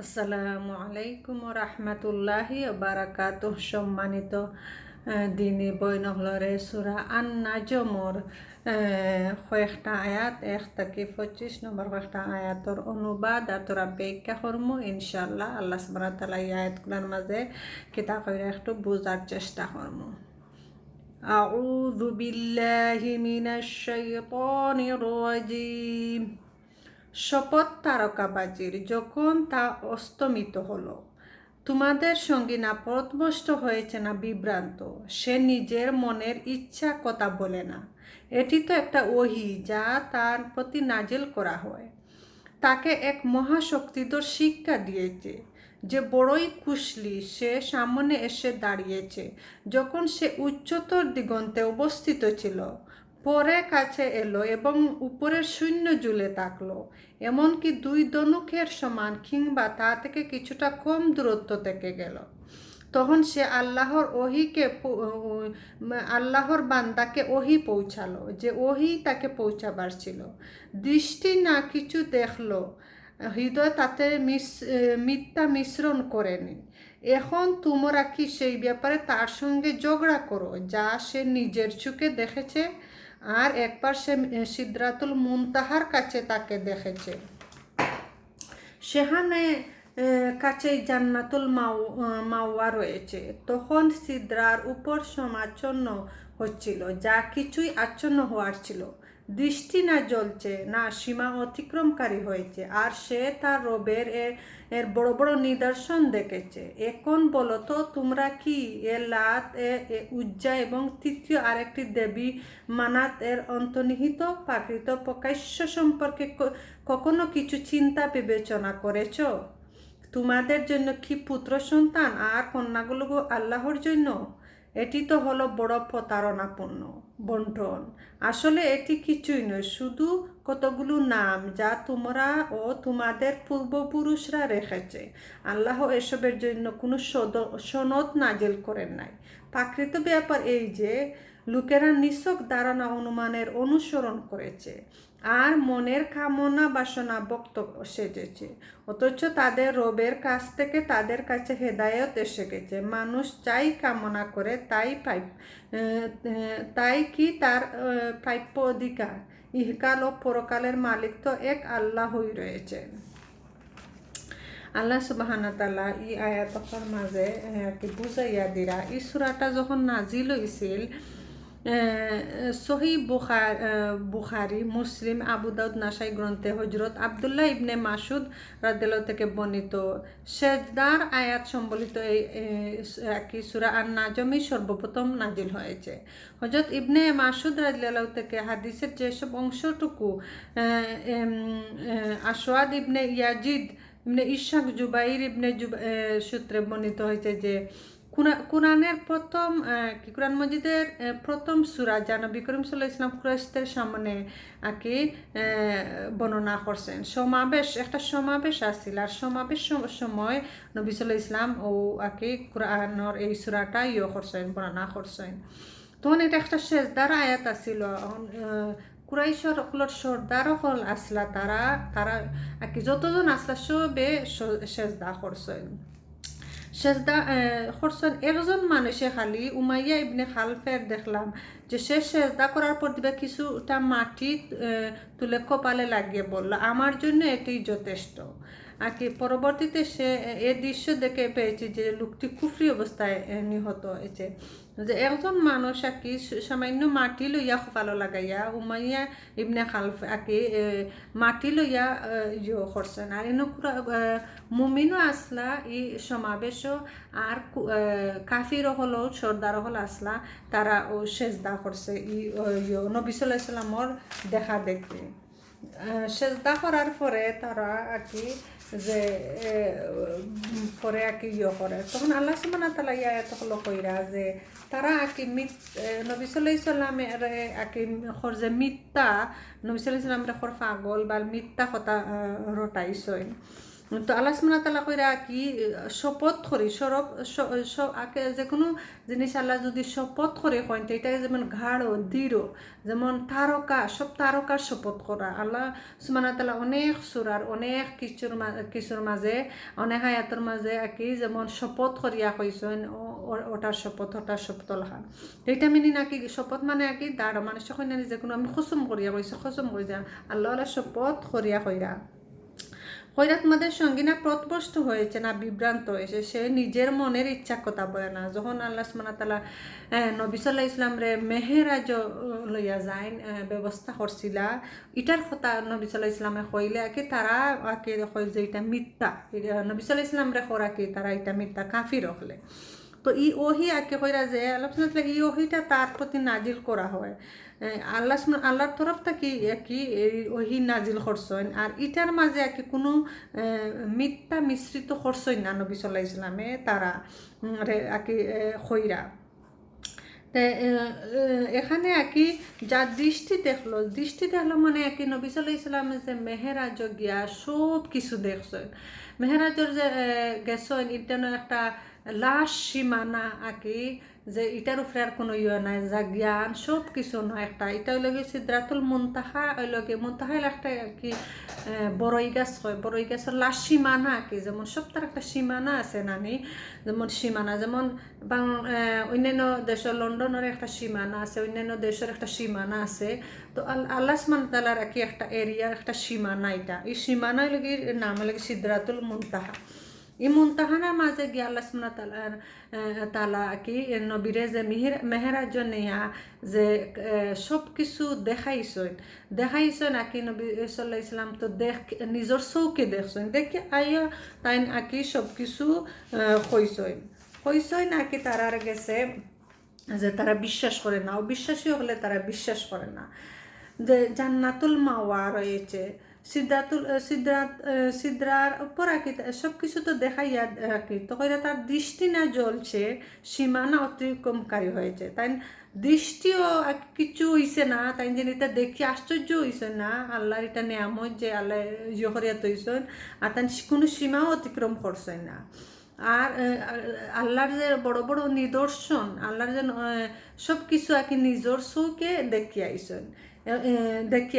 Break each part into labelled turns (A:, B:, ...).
A: আসসালামু আলাইকুম রহমতুল্লাহি বারাকাতুহ। সম্মানিত দিনী বইনহলরে সূরা আন-নাজমর কয়েকটা আয়াত 1 থেকে 25 নম্বর কয়েকটা আয়াতর অনুবাদ আর তোরা ব্যাখ্যা করমু ইনশাআল্লাহ। আল্লাহ সুবহানাহু ওয়া তাআলা এই আয়াতগুলোর মাঝে কিতা কইরা একটু বোঝার চেষ্টা করমু। আউযু বিল্লাহি মিনাশ শাইতানির রাজিম। শপথ তারকাবাজির, যখন তা অস্তমিত হলো, তোমাদের সঙ্গী না পথভ্রষ্ট হয়েছে না বিভ্রান্ত, সে নিজের মনের ইচ্ছা কথা বলে না। এটি তো একটা ওহী যা তার প্রতি নাজিল করা হয়। তাকে এক মহাশক্তিধর শিক্ষা দিয়েছে যে বড়ই কুশলী। সে সামনে এসে দাঁড়িয়েছে যখন সে উচ্চতর দিগন্তে অবস্থিত ছিল। পরে কাছে এলো এবং উপরের শূন্য জুলে থাকলো, এমনকি 2 ধনুকের সমান কিংবা তা থেকে কিছুটা কম দূরত্ব থেকে গেল। তখন সে আল্লাহর বান্দাকে ওহি পৌঁছালো, যে ওহি তাকে পৌঁছাবার ছিল। দৃষ্টি না কিছু দেখলো, হৃদয় তাতে মিথ্যা মিশ্রণ করেনি। এখন তোমরা কি সেই ব্যাপারে তার সঙ্গে ঝগড়া করো যা সে নিজের চোখে দেখেছে? আর একবার সে সিদরাতুল মুনতাহার কাছে তাকে দেখেছে। সেখানে কাছেই জান্নাতুল মাওয়া রয়েছে। তখন সিদরার উপর সমাচ্ছন্ন হচ্ছিল, যা কিছুই আচ্ছন্ন হওয়ার ছিল। দৃষ্টি না জ্বলছে না সীমা অতিক্রমকারী হয়েছে, আর সে তার রবের এর বড় বড় নিদর্শন দেখেছে। এখন বলো তো, তোমরা কি লাত উজ্জা এবং তৃতীয় আরেকটি দেবী মানাত এর অন্তর্নিহিত প্রাকৃত প্রকাশ্য সম্পর্কে কখনো কিছু চিন্তা বিবেচনা করেছ? তোমাদের জন্য কি পুত্র সন্তান আর কন্যাগুলো আল্লাহর জন্য? এটি তো হলো বড় প্রতারণাপূর্ণ বন্টন। আসলে এটি কিছুই নয়, শুধু কতগুলো নাম যা তোমরা ও তোমাদের পূর্বপুরুষরা রেখেছে। আল্লাহ এসবের জন্য কোনো সনদ নাজিল করেন নাই। প্রাকৃত ব্যাপার এই যে লোকেরা নিছক ধারণা অনুমানের অনুসরণ করেছে আর মনের কামনা বাসনা বক্ত সেজেছে, অথচ তাদের রবের কাছ থেকে তাদের কাছে হেদায়েত এসে গেছে। মানুষ যাই কামনা করে তাই কি তার প্রাপ্য অধিকার? ইহকাল ও পরকালের মালিক তো এক আল্লাহই রয়েছেন। আল্লাহ সুবহানাহু ওয়া তাআলা এই আয়াতটার মাঝে কি বুঝাইয়া দিরা, এই সূরাটা যখন নাজিল হইছিল, সহি বুখারি, মুসলিম, আবু দাউদ, নাসাই গ্রন্থে হজরত আবদুল্লাহ ইবনে মাসুদ রাদিয়াল্লাহু থেকে বর্ণিত সেজদার আয়াত সম্বলিত এই সূরা আন-নাজমই সর্বপ্রথম নাজিল হয়েছে। হজরত ইবনে মাসুদ রাদিয়াল্লাহু থেকে হাদিসের যেসব অংশটুকু আসওয়াদ ইবনে ইয়াজিদ ইবনে ইশাক জুবাইর ইবনে সূত্রে বর্ণিত হয়েছে যে কোরআনের প্রথম কোরআন মজিদের প্রথম সূরা যা নবী করিম সাল্লাল্লাহু আলাইহি ওয়াসাল্লাম কুরাইশদের সামনে বর্ণনা করছেন। একটা সমাবেশ আসছিল, আর সমাবেশ সময় নবী সাল্লাল্লাহু আলাইহি ওয়াসাল্লাম ও কোরআনের এই সূরাটা বর্ণনা করছেন। তখন এটা একটা সেজদার আয়াত আসছিল। কুরাইশর সর্দার হল আসলা, তারা যতজন আসলা সবে সেজদা করছেন। সেজদা করছেন একজন মানুষে খালি উমাইয়া ইবনে খালফের দেখলাম যে সে সেজদা করার পর দিবা কিছুটা মাটি তুলে কপালে লাগিয়ে বলল, আমার জন্য এটি যথেষ্ট। পরবর্তীতে সে এ দৃশ্য দেখে পেয়েছি যে লোকটি কুফরি অবস্থায় নিহত হয়েছে। যে একজন মানুষ সামান্য মাটি লইয়া কপালে লাগাইয়া উমাইয়া ইবনে খালফ মাটি লইয়া করছেন। আর মুমিনও আসলা ই সমাবেশও, আর কাফিরও হলো সর্দার হল আসলা, তারা ও সেজদা করছে নবী সাল্লাল্লাহু আলাইহি ওয়াসাল্লামর দেখা দেখতে। সেজদা করার পরে তারা যে পরে করে, তখন আল্লাহ সুবহানাহু ওয়া তাআলা আয়াত হলো কইরা যে তারা নবী সাল্লাল্লাহু আলাইহি ওয়াসাল্লামের যে মিথ্যা, নবী সাল্লাল্লাহু আলাইহি ওয়াসাল্লামের পাগল বা মিথ্যা কথা রটাইছেন। তো আল্লাহ সুবহানাহু তাআলা কইরা কি শপথ করি আগে যে কোনো জিনিস আল্লাহ যদি শপথ করে কইন তো এটা যেমন ঘাড় দৃঢ়, যেমন তারকার শপথ করা। আল্লাহ সুবহানাহু তাআলা অনেক সূরার অনেক কিছুর মাঝে অনেক আয়াতের মাঝে কি যেমন শপথ করিয়া কইছেন ওটার শপথ লেখা। এটা মিনি নাকি শপথ মানে কি দাঁড় মানুষ কই না যে কোনো আমি কসম করিয়া কইছে কসম করি যা আল্লাহ শপথ করিয়া কইরা হয়রা তোমাদের সঙ্গীনা প্রতবস্ত হয়েছে না বিভ্রান্ত হয়েছে, সে নিজের মনের ইচ্ছা কথা বলে না। যখন আল্লাহ সুবহানাহু তাআলা নবী সাল্লাল্লাহু আলাইহি ওয়াসাল্লাম রে মেহেরাজ লইয়া যাইন ব্যবস্থা করছিলা, ইটার কথা নবী সাল্লাল্লাহু আলাইহি ওয়াসাল্লামে কইলে কি তারা আকে কই যে এটা মিথ্যা, নবী সাল্লাল্লাহু আলাইহি ওয়াসাল্লাম রে খরা কি তারা এটা মিথ্যা কাফির হলে। তো ই ওহি আকে কইরা যে আল্লাহ সুবহানাহু ওয়া তাআলা ই ওহিটা তার প্রতি নাজিল করা হয়, আল্লাহর তরফ থেকে কি ওহি নাজিল করছেন। আর ইটার মাঝে কি কোনো মিথ্যা মিশ্রিত করছেন না নবী সাল্লাল্লাহু আলাইহি ওয়াসাল্লামে তারা কি কইরা। এখানে কি যা দৃষ্টি দেখলো মানে কি নবী সাল্লাল্লাহু আলাইহি ওয়াসাল্লামের যে মেহেরাজ গিয়া সব কিছু দেখছেন। মেহেরাজের যে গেছেন এটা একটা লাশ সীমানা আকি যে এটার উপরে আর কোনো নাই, যা জ্ঞান সব কিছু নয় একটা। এটা হইল গিয়ে সিদরাতুল মুনতাহা, হইল গিয়ে মুনতাহা একটা কি বড়ই গাছ হয়, বড়ই গাছের লাশ সীমানা আকি যেমন সব তার একটা সীমানা আছে নানি, যেমন সীমানা যেমন অন্যান্য দেশের লন্ডনের একটা সীমানা আছে, অন্যান্য দেশের একটা সীমানা আছে। তো আল্লাহ সুবহানাহু তাআলার কি একটা এরিয়া একটা সীমানা, এটা এই সীমানা হইল গিয়ে নাম হইল সিদরাতুল মুনতাহা। এই মুনতাহানার মাঝে গিয়ে আল্লাহ সুবহানাহু তাআলা কি নবীরে যে মেহেরাজ নেয়া যে সব কিছু দেখাইছেন আকি নবী সাল্লাল্লাহু আলাইহি ওয়াসাল্লাম তো নিজের চৌকে দেখছেন, দেখে আইয়া তাই আকি সব কিছু কইছেন আকি তারার গেছে যে তারা বিশ্বাস করে না, অবিশ্বাসী হলে তারা বিশ্বাস করে না যে জান্নাতুল মাওয়া রয়েছে, সিদ্রার উপর আঁকি সব কিছু তো দেখাইয়া আঁকি, তখন তার দৃষ্টি না জ্বলছে, সীমানা অতিক্রমকারী হয়েছে, তাই দৃষ্টিও কিছু হইছে না, তাই যেন এটা দেখি আশ্চর্য হইছে না আল্লাহর এটা নিয়ামত যে আল্লাহ ইয়ে তৈছেন, আর তাই কোনো সীমাও অতিক্রম করছে না। আর আল্লাহর যে বড় বড় নিদর্শন, আল্লাহর যে সব কিছু আর কি নিজের চৌকে দেখি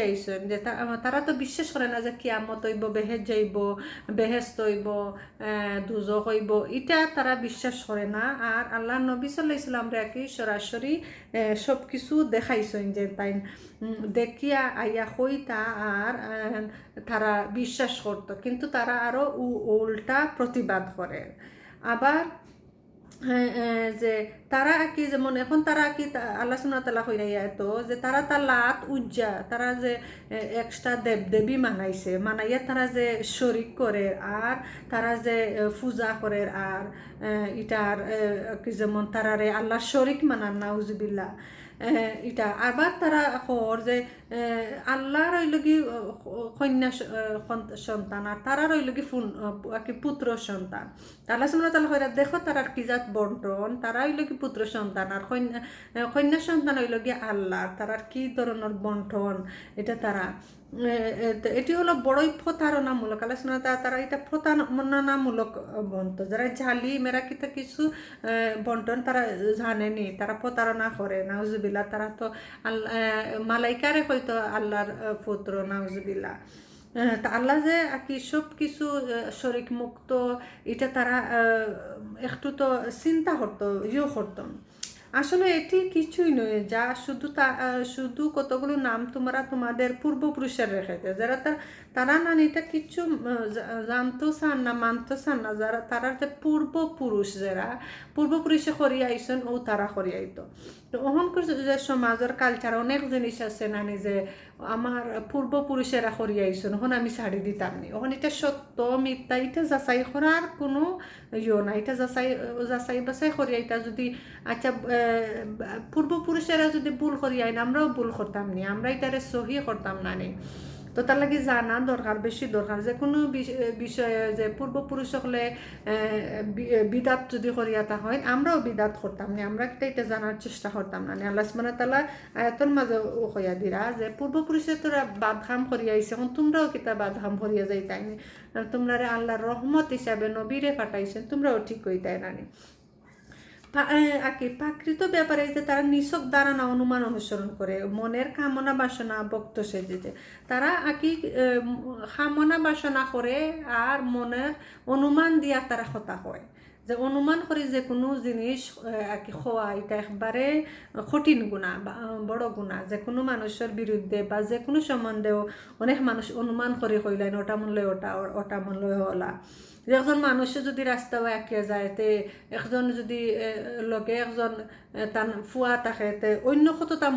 A: আইসেন যে তারা তো বিশ্বাস করে না যে কিয়ামত হইব, বেহেশত হইব, দুজখ হইব, এটা তারা বিশ্বাস করে না। আর আল্লাহ নবী সাল্লাল্লাহু আলাইহি ওয়াসাল্লাম রে কি সরাসরি সব কিছু দেখাইছেন যে তাই দেখিয়া আইয়া কইতা, আর তারা বিশ্বাস করত, কিন্তু তারা আরো উল্টা প্রতিবাদ করে। আবার যে তারা কি যেমন এখন তারা কি আল্লাহ সুবহানাহু ওয়া তাআলা কইরা তো যে তারা লাত উজ্জা তারা যে এক্সট্রা দেবী মানাইয়া তারা যে শরিক করে, আর তারা যে পূজা করে, আর ইটার কি যেমন তারারে আল্লাহ শরিক মানান নাউজুবিল্লাহ। এটা আবার তারা কর যে আল্লাহ রইল কি কন্যা সন্তান, আর তারা রইল কি পুত্র সন্তান। আল্লাহ সুবহানাহু ওয়া তাআলা কইরা দেখো তারার কি জাত বন্টন, তারা হইল কি পুত্র সন্তান, আর কন্যা সন্তান হইল কি আল্লাহ, তারার কি ধরনের বন্টন, এটা তারা এটি হলো বড়ই প্রতারণামূলক। আল্লাহ সুবহানাহু ওয়া তাআলা তারা এটা প্রতারণামূলক বন্ত, যারা জালি মেরাকিতে কিছু বন্টন তারা জানেনি, তারা প্রতারণা করে নাউজুবিল্লাহ। তারা তো মালাইকারে হয়তো আল্লাহর পুত্র নাউজুবিল্লাহ। তা আল্লাহ যে আর কি সব কিছু শরিক মুক্ত, এটা তারা একটু তো চিন্তা করতো করতাম। আসলে এটি কিছুই নয়, যা শুধু কতগুলো নাম তোমরা তোমাদের পূর্বপুরুষের রেখেছে, যারা তারা না এটা কিছু জানতো চান না, মানতো চান না, যারা তারা যে পূর্বপুরুষে করিয়া আইসন ও তারা করিয়া আইতো। তো ওখানকার যে সমাজের কালচার অনেক জিনিস আছে না, যে আমার পূর্বপুরুষেরা করিয়া আইসন ওখান আমি ছাড়ি দিতাম নি, ওখান এটা সত্য মিথ্যা এটা যাচাই করার কোনো না, এটা যাচাই বাছাই করিয়া এটা যদি আচ্ছা পূর্বপুরুষেরা যদি ভুল করিয়া আইন আমরাও ভুল করতাম নি, আমরা এটারে সহি করতাম না নি। তো তার লাগে জানা দরকার, বেশি দরকার। যে কোনো বিষয়ে যে পূর্বপুরুষ হলে বিদাত যদি করিয়াতা হয়, আমরাও বিদাত করতাম না, আমরা কিন্তু এটা জানার চেষ্টা করতাম না। আল্লাহ সুবহানাহু ওয়া তাআলা আয়াতের মাঝে কইয়া দিরা যে পূর্বপুরুষে তোরা বাদ খাম করিয়া আইছে, এখন তোমরাও কিতা বাদ খাম করিয়া যাইতাই না, তোমরা আল্লাহর রহমত হিসাবে নবীরে পাঠাইছেন, তোমরাও ঠিক কইতাই না। কি প্রাকৃত ব্যাপারে যে তারা নিছক ধারণা অনুমান অনুসরণ করে, মনের কামনা বাসনা ভক্ত সেজেছে, তারা আকি কামনা বাসনা করে আর মনের অনুমান দিয়া তারা কথা হয়। যে অনুমান করি যে কোনো জিনিস আর কি খোয়া, এটা একবারে কঠিন গুণা বা বড় গুণা। যে কোনো মানুষের বিরুদ্ধে বা যে কোনো সম্বন্ধেও অনেক মানুষ অনুমান করে কইলেন ওটা মূল্য ওটা, ওটা মূল্য হলা। একজন মানুষে যদি রাস্তা এঁকে যায়, তে একজন যদি লগে একজন তার ফুয়া থাকে, তে অন্য কত তা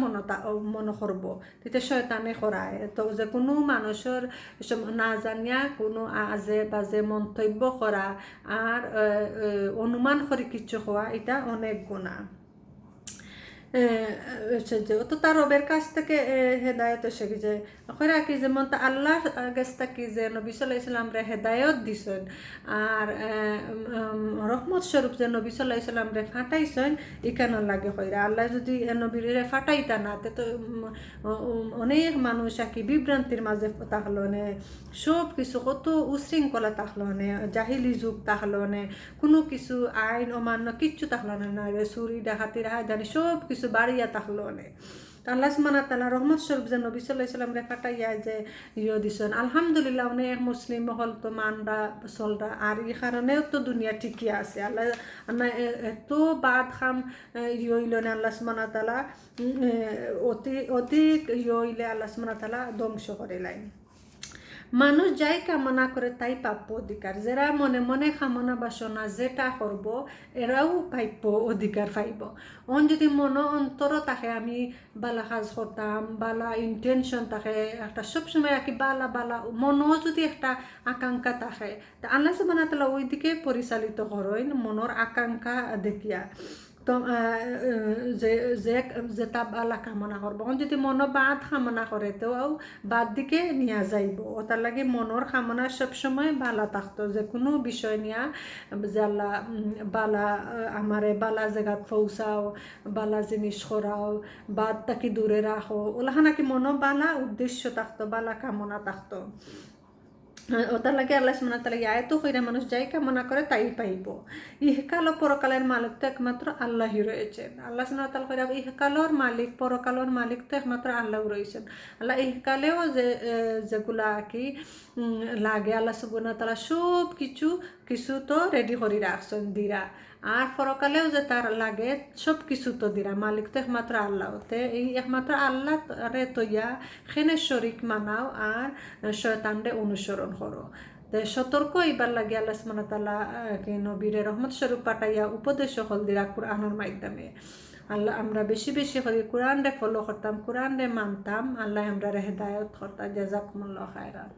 A: মনে করব, তেতিয়া শয়তানে করায়। তো যে কোনো মানুষের না জানিয়া কোনো আজে বাজে মন্তব্য করা আর অনুমান করে কিছু হওয়া, এটা অনেক গুণা। তো তার রবের কাছ থেকে হেদায়ত এসে গেছে খরা কি, যেমন তা আল্লাহ কাছ থেকে যে নবী সাল্লাল্লাহু আলাইহি সাল্লাম রে হেদায়ত দিছেন আর রহমত স্বরূপ যে নবী সাল্লাল্লাহু আলাইহি সাল্লাম রে ফাটাইছেন, এখানে লাগে কইরা আল্লাহ যদি নবীরে ফাটাইতা না, তো অনেক মানুষ আর কি বিভ্রান্তির মাঝে থাকলো নে, সব কিছু কত উশৃঙ্খলা থাকলো নে, জাহিলি যুগ থাকলো নে, কোনো কিছু আইন অমান্য কিচ্ছু থাকলো না, চুরি ডাকাতি রাহাজানি সব কিছু বাড়িয়া থাকলো অনেক। আল্লাহ সুবহানাহু ওয়া তাআলা রহমত স্বরূপ যে নবী সাল্লাল্লাহু আলাইহি সাল্লাম রে ফাটাইয়া যে দিছেন, আলহামদুলিল্লাহ অনেক মুসলিম হল তো মানরা চলরা, আর এই কারণেও তো দুনিয়া ঠিকই আছে। আল্লাহ এত বাদ খাম হইল না, আল্লাহ সুবহানাহু ওয়া তাআলা অধিক হইলে আল্লাহ সুবহানাহু ওয়া তাআলা ধ্বংস করে লাইন। মানুষ যাই কামনা করে তাই প্রাপ্য অধিকার। যারা মনে মনে কামনা বাসনা যেটা করব, এরাও প্রাপ্য অধিকার পাইব। যদি অন্তর থাকে আমি বালা কাজ করতাম, বালা ইন্টেনশন থাকে একটা, সবসময় আর কি বালা বালা মনও যদি একটা আকাঙ্ক্ষা থাকে, তা আল্লাহ সুবহানাহু ওয়া তাআলা ওই দিকে পরিচালিত করেন মনের আকাঙ্ক্ষা দেখিয়া। তো যেটা বালা কামনা করবো, যদি মনো বাদ কামনা করে তো বাদ দিকে নিয়ে যাইব। ওটার লাগে মনের কামনা সবসময় বালা থাকতো, যে কোনো বিষয় নিয়ে যে আল্লাহ বালা আমারে বালা জায়গাত পৌঁছাও, বালা জিনিস করাও, বাদ তাকে দূরে রাখো, ওলাহা নাকি মনো বালা উদ্দেশ্য থাকতো, বালা কামনা থাকতো। ওটার লাগে আল্লাহ সুবহানাহু ওয়া তাআলা আয়াত কইরা মানুষ যাই কামনা করে তাই পাইব। ইহকাল ও পরকালের মালিক তো একমাত্র আল্লাহই রয়েছেন। আল্লাহ সুবহানাহু ওয়া তাআলা কইরা ইহকালের মালিক পরকালের মালিক তো একমাত্র আল্লাহ রয়েছেন। আল্লাহ ইহকালেও যেগুলা কি লাগে আল্লাহ সুবহানাহু ওয়া তাআলা সব কিছু তো রেডি করে রাখছেন দিরা, আর পরকালেও যে তার লাগে সব কিছু তো দিরা, মালিক তো একমাত্র আল্লাহ। তে এই একমাত্র আল্লাহ রে তৈয়া খেনে শরিক মানাও আর শয়তানরে অনুসরণ করো। তে সতর্ক এবার লাগে আল্লাহ সুবহানাহু ওয়া তাআলা নবীরে রহমত স্বরূপ পাঠাইয়া উপদেশ হল দিরা কুরআনের মাধ্যমে। আল্লাহ আমরা বেশি বেশি করে কোরআন রে ফলো করতাম, কোরআন রে মানতাম, আল্লাহ আমরা হেদায়েত করতা। জাযাকুমুল্লাহু খায়রান।